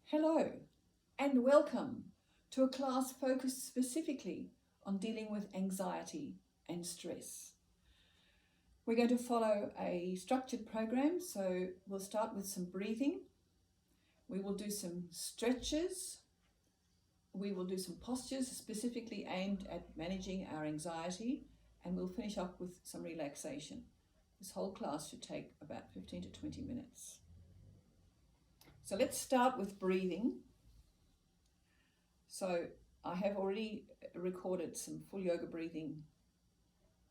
Hello and welcome to a class focused specifically on dealing with anxiety and stress. We're going to follow a structured program, so we'll start with some breathing. We will do some stretches. We will do some postures specifically aimed at managing our anxiety, and we'll finish up with some relaxation. This whole class should take about 15 to 20 minutes. So let's start with breathing. So I have already recorded some full yoga breathing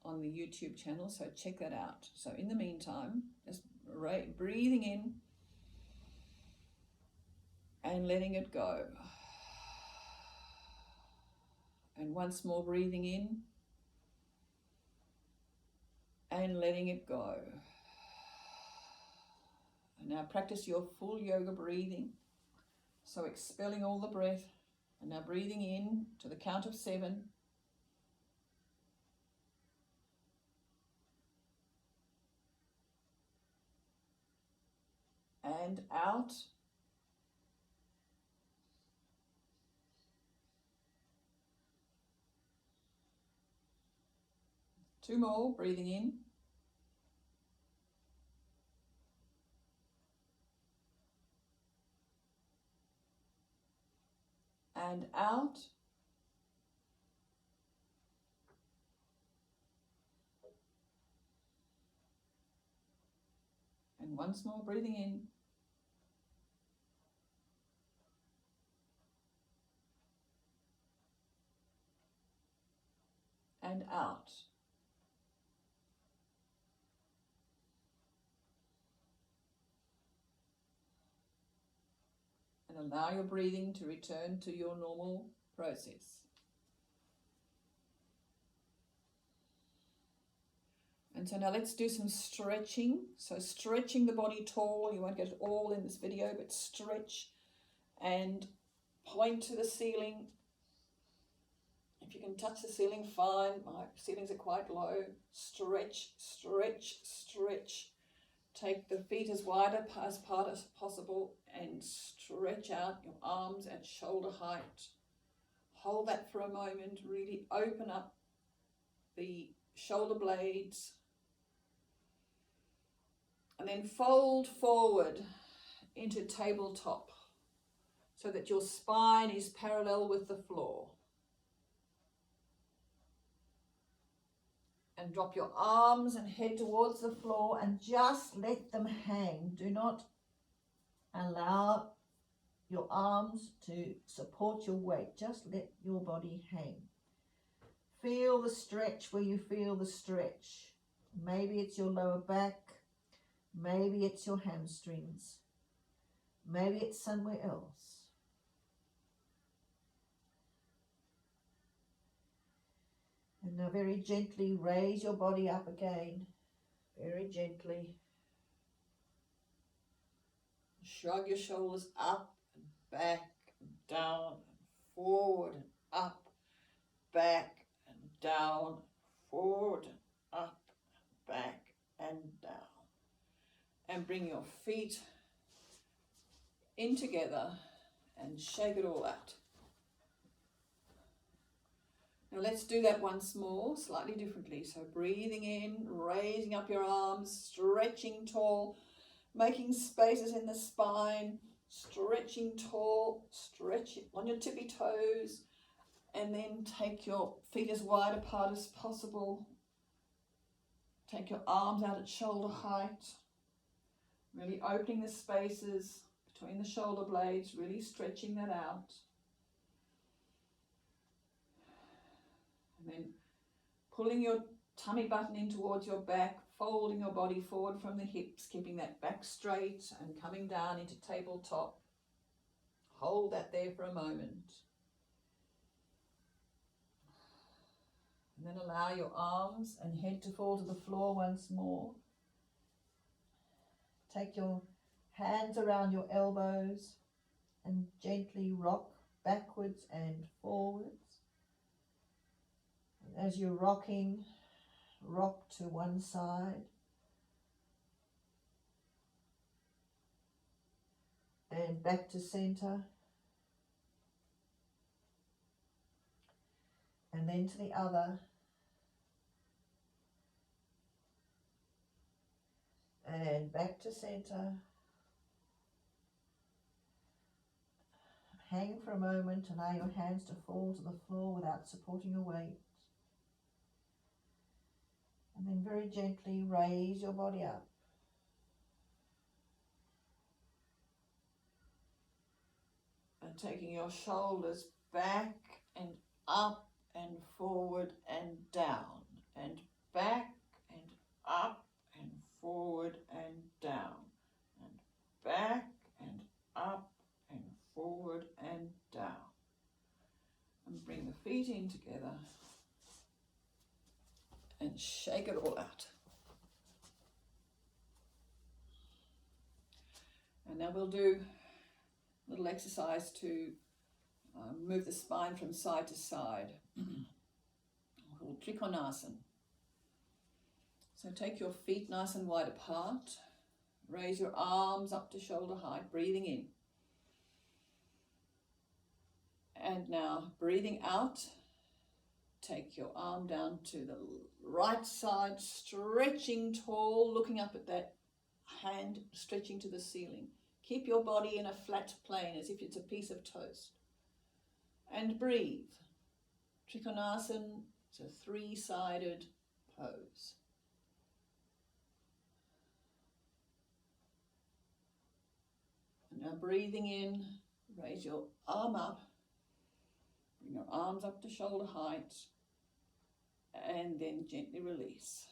on the YouTube channel, so check that out. So in the meantime, just breathing in and letting it go. And once more breathing in and letting it go. And now practice your full yoga breathing. So expelling all the breath. And now breathing in to the count of 7. And out. Two more, breathing in. And out. And once more, breathing in. And out. And allow your breathing to return to your normal process. And so now let's do some stretching. So stretching the body tall. You won't get it all in this video, but stretch and point to the ceiling. If you can touch the ceiling, fine. My ceilings are quite low. Stretch, stretch, stretch. Take the feet as wide as possible and stretch out your arms at shoulder height. Hold that for a moment. Really open up the shoulder blades. And then fold forward into tabletop so that your spine is parallel with the floor. And drop your arms and head towards the floor and just let them hang. Do not allow your arms to support your weight. Just let your body hang. Feel the stretch where you feel the stretch. Maybe it's your lower back. Maybe it's your hamstrings. Maybe it's somewhere else. And now very gently raise your body up again. Very gently. Shrug your shoulders up and back and down and forward and up, back and down, forward and up, back and down. And bring your feet in together and shake it all out. Now let's do that once more, slightly differently. So breathing in, raising up your arms, stretching tall, making spaces in the spine, stretching tall, stretch on your tippy toes, and then take your feet as wide apart as possible. Take your arms out at shoulder height, really opening the spaces between the shoulder blades, really stretching that out. And then pulling your tummy button in towards your back, folding your body forward from the hips, keeping that back straight and coming down into tabletop. Hold that there for a moment. And then allow your arms and head to fall to the floor once more. Take your hands around your elbows and gently rock backwards and forwards. And as you're rocking, rock to one side and back to center, and then to the other, and back to center. Hang for a moment, allow your hands to fall to the floor without supporting your weight. And then very gently raise your body up. And taking your shoulders back and up and forward and down and back and up and forward and down and back and up and forward and down. And bring the feet in together and shake it all out. And now we'll do a little exercise to move the spine from side to side, called trikonasana. So take your feet nice and wide apart, raise your arms up to shoulder height, breathing in. And now breathing out, take your arm down to the right side, stretching tall, looking up at that hand, stretching to the ceiling. Keep your body in a flat plane as if it's a piece of toast. And breathe. Trikonasana is a three-sided pose. And now breathing in, raise your arm up, bring your arms up to shoulder height, and then gently release.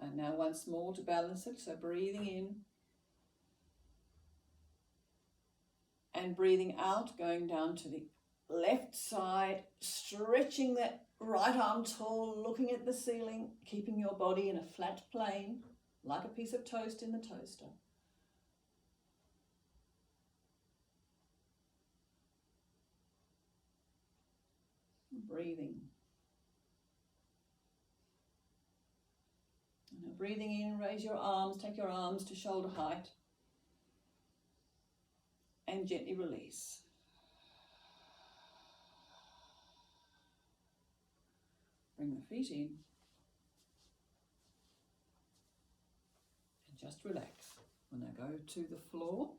And now once more to balance it, so breathing in and breathing out, going down to the left side, stretching that right arm tall, looking at the ceiling, keeping your body in a flat plane, like a piece of toast in the toaster. Breathing. And now breathing in, raise your arms, take your arms to shoulder height, and gently release. Bring the feet in and just relax. When I go to the floor,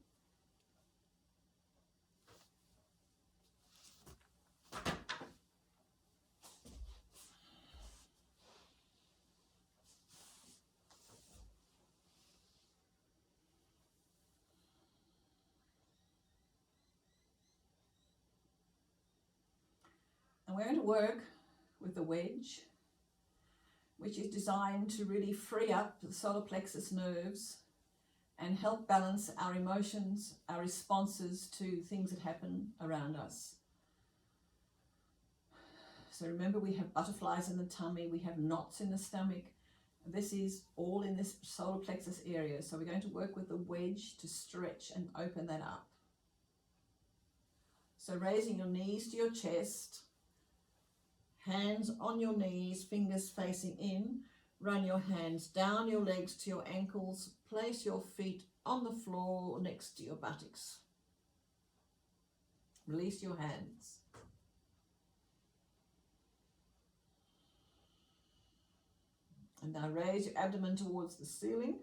and we're going to work with the wedge, which is designed to really free up the solar plexus nerves and help balance our emotions, our responses to things that happen around us. So remember, we have butterflies in the tummy, we have knots in the stomach. This is all in this solar plexus area. So we're going to work with the wedge to stretch and open that up. So raising your knees to your chest, hands on your knees, fingers facing in. Run your hands down your legs to your ankles. Place your feet on the floor next to your buttocks. Release your hands. And now raise your abdomen towards the ceiling.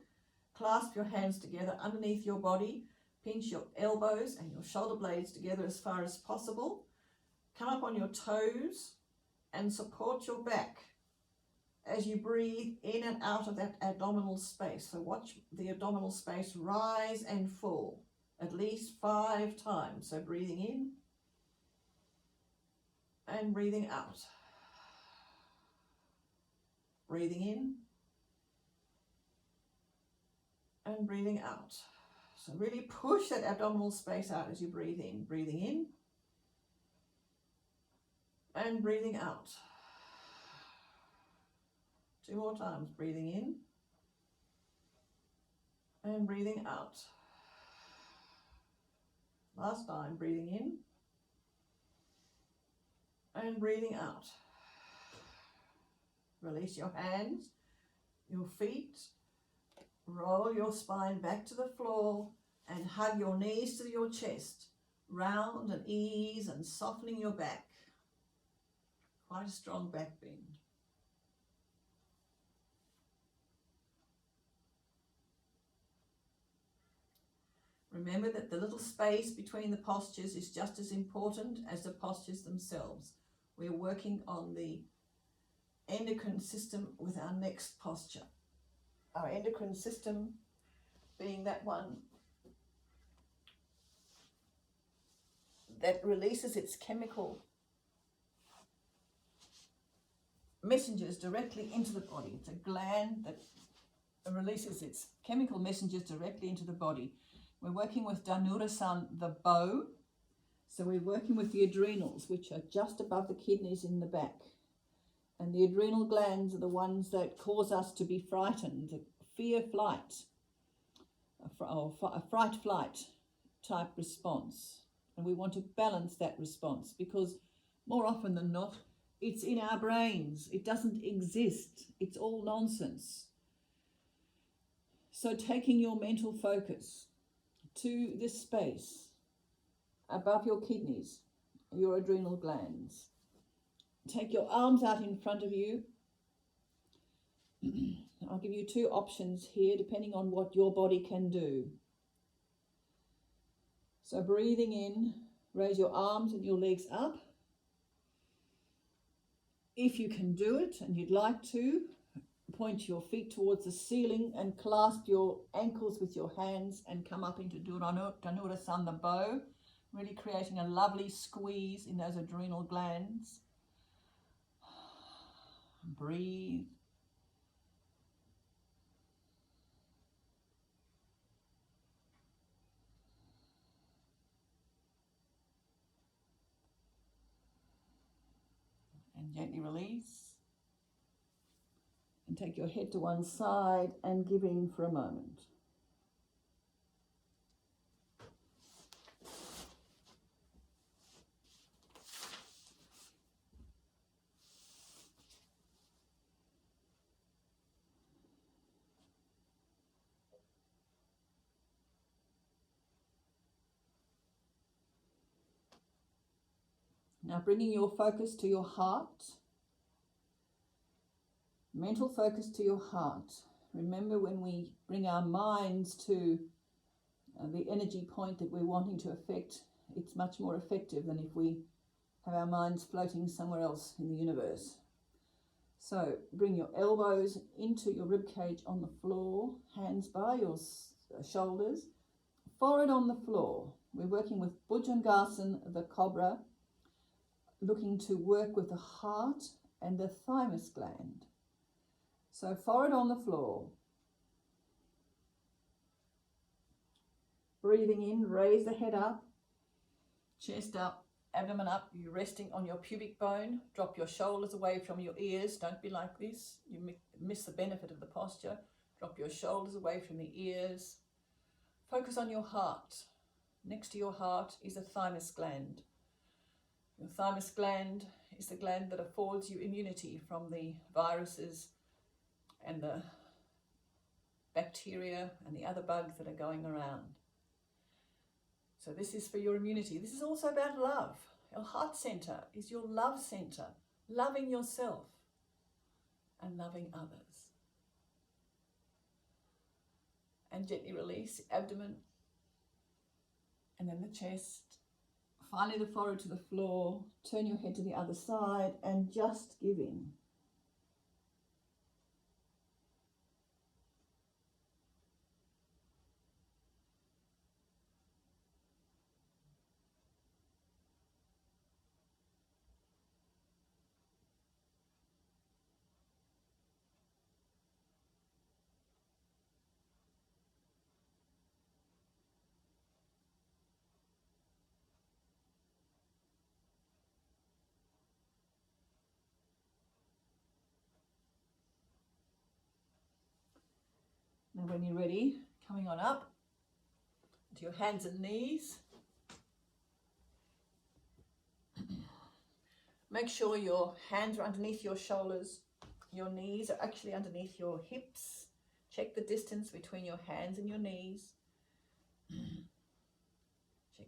Clasp your hands together underneath your body. Pinch your elbows and your shoulder blades together as far as possible. Come up on your toes and support your back as you breathe in and out of that abdominal space. So watch the abdominal space rise and fall at least 5 times. So breathing in and breathing out. Breathing in and breathing out. So really push that abdominal space out as you breathe in. Breathing in and breathing out. 2 more times. Breathing in and breathing out. Last time. Breathing in and breathing out. Release your hands, your feet. Roll your spine back to the floor and hug your knees to your chest. Round and ease and softening your back. Quite a strong back bend. Remember that the little space between the postures is just as important as the postures themselves. We're working on the endocrine system with our next posture. Our endocrine system being that one that releases its chemical messengers directly into the body. It's a gland that releases its chemical messengers directly into the body. We're working with Dhanurasan, the bow. So we're working with the adrenals, which are just above the kidneys in the back. And the adrenal glands are the ones that cause us to be frightened, fear-flight, a fright-flight type response. And we want to balance that response because more often than not, it's in our brains. It doesn't exist. It's all nonsense. So taking your mental focus to this space above your kidneys, your adrenal glands. Take your arms out in front of you. I'll give you two options here depending on what your body can do. So breathing in, raise your arms and your legs up. If you can do it and you'd like to, point your feet towards the ceiling and clasp your ankles with your hands and come up into Dhanurasan, the bow, really creating a lovely squeeze in those adrenal glands. Breathe. And gently release. And take your head to one side and give in for a moment. Now bringing your focus to your heart. Mental focus to your heart. Remember when we bring our minds to the energy point that we're wanting to affect, it's much more effective than if we have our minds floating somewhere else in the universe. So bring your elbows into your rib cage on the floor, hands by your shoulders, forehead on the floor. We're working with Bhujangasana, the cobra, looking to work with the heart and the thymus gland. So forehead on the floor. Breathing in, raise the head up, chest up, abdomen up. You're resting on your pubic bone. Drop your shoulders away from your ears. Don't be like this. You miss the benefit of the posture. Drop your shoulders away from the ears. Focus on your heart. Next to your heart is a thymus gland. Your thymus gland is the gland that affords you immunity from the viruses and the bacteria and the other bugs that are going around. So this is for your immunity. This is also about love. Your heart center is your love center, loving yourself and loving others. And gently release the abdomen and then the chest. Finally the forehead to the floor. Turn your head to the other side and just give in. Now when you're ready, coming on up to your hands and knees. Make sure your hands are underneath your shoulders Your knees are actually underneath your hips. Check the distance between your hands and your knees. Check.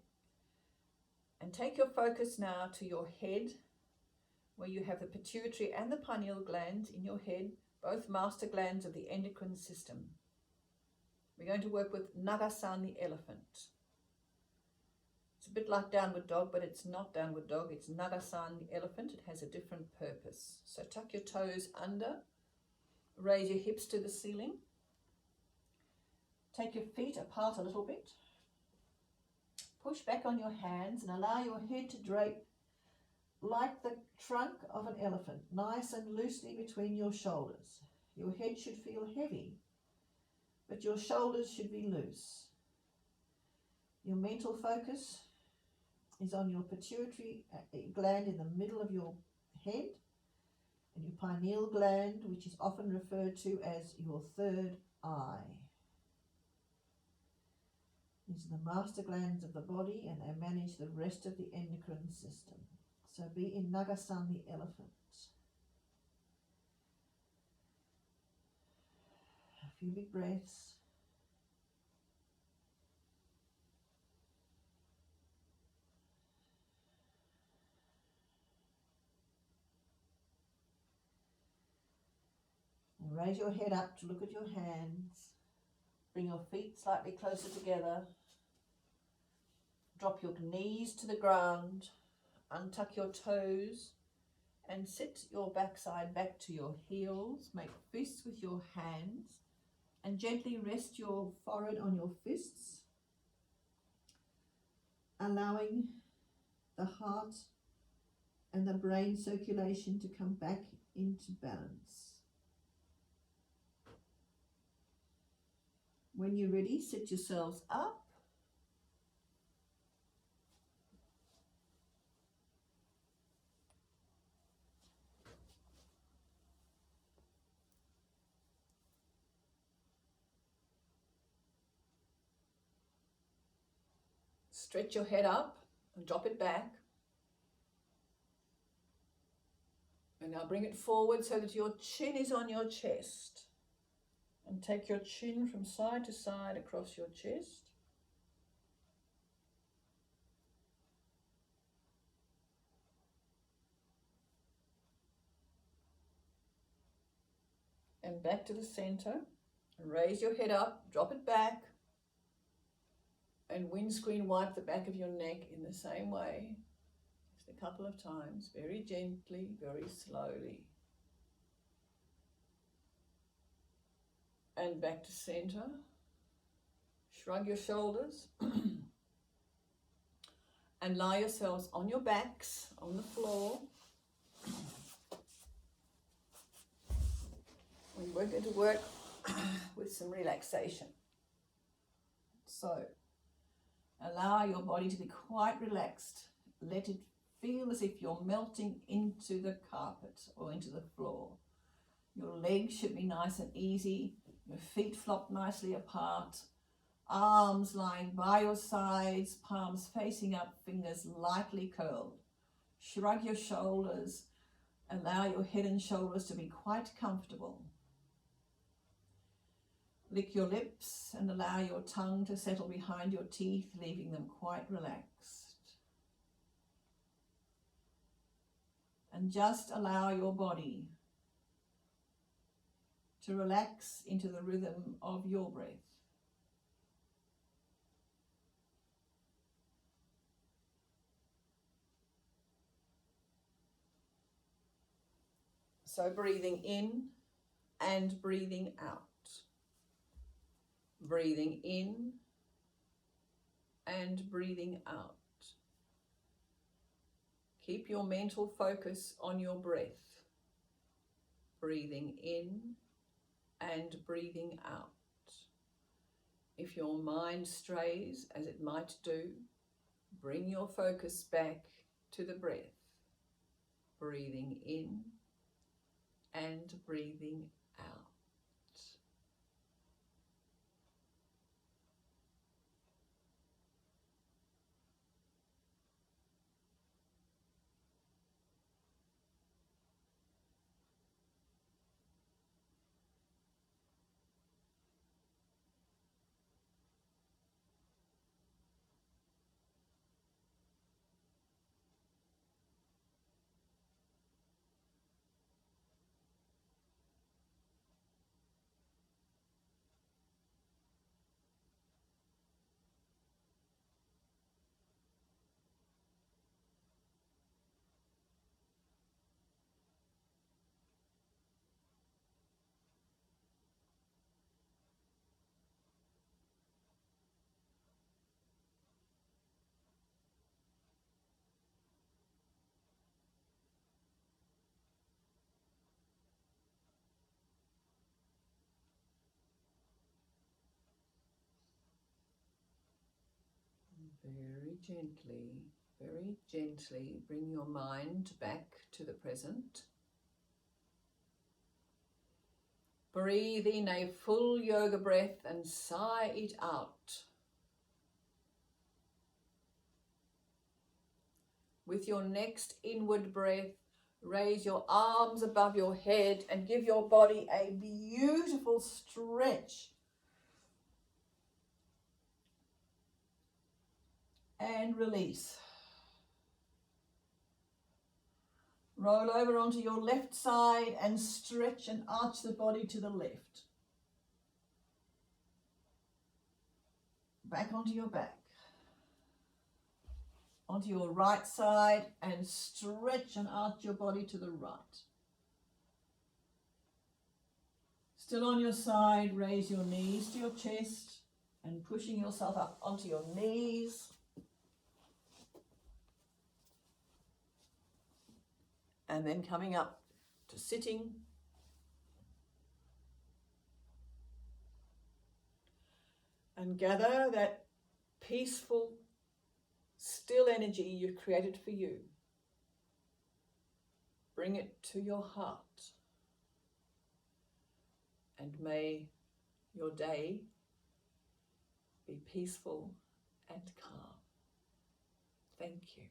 And take your focus now to your head, where you have the pituitary and the pineal glands in your head, both master glands of the endocrine system. We're going to work with Nagasan the elephant. It's a bit like downward dog, but it's not downward dog. It's Nagasan the elephant. It has a different purpose. So tuck your toes under, raise your hips to the ceiling. Take your feet apart a little bit. Push back on your hands and allow your head to drape like the trunk of an elephant, nice and loosely between your shoulders. Your head should feel heavy, but your shoulders should be loose. Your mental focus is on your pituitary gland in the middle of your head and your pineal gland, which is often referred to as your third eye. These are the master glands of the body, and they manage the rest of the endocrine system. So be in Nagasan the elephant. A few big breaths. And raise your head up to look at your hands. Bring your feet slightly closer together. Drop your knees to the ground. Untuck your toes and sit your backside back to your heels. Make fists with your hands and gently rest your forehead on your fists, allowing the heart and the brain circulation to come back into balance. When you're ready, sit yourselves up. Stretch your head up and drop it back. And now bring it forward so that your chin is on your chest. And take your chin from side to side across your chest. And back to the center. And raise your head up, drop it back. And windscreen wipe the back of your neck in the same way. Just a couple of times, very gently, very slowly. And back to center. Shrug your shoulders. And lie yourselves on your backs, on the floor. We're going to work with some relaxation. So, allow your body to be quite relaxed. Let it feel as if you're melting into the carpet or into the floor. Your legs should be nice and easy. Your feet flop nicely apart. Arms lying by your sides, palms facing up, fingers lightly curled. Shrug your shoulders. Allow your head and shoulders to be quite comfortable. Lick your lips and allow your tongue to settle behind your teeth, leaving them quite relaxed. And just allow your body to relax into the rhythm of your breath. So breathing in and breathing out. Breathing in and breathing out. Keep your mental focus on your breath. Breathing in and breathing out. If your mind strays, as it might do, bring your focus back to the breath. Breathing in and breathing out. very gently bring your mind back to the present. Breathe in a full yoga breath and sigh it out. With your next inward breath, raise your arms above your head and give your body a beautiful stretch. And release. Roll over onto your left side and stretch and arch the body to the left. Back onto your back. Onto your right side and stretch and arch your body to the right. Still on your side, raise your knees to your chest and pushing yourself up onto your knees. And then coming up to sitting. And gather that peaceful, still energy you've created for you. Bring it to your heart. And may your day be peaceful and calm. Thank you.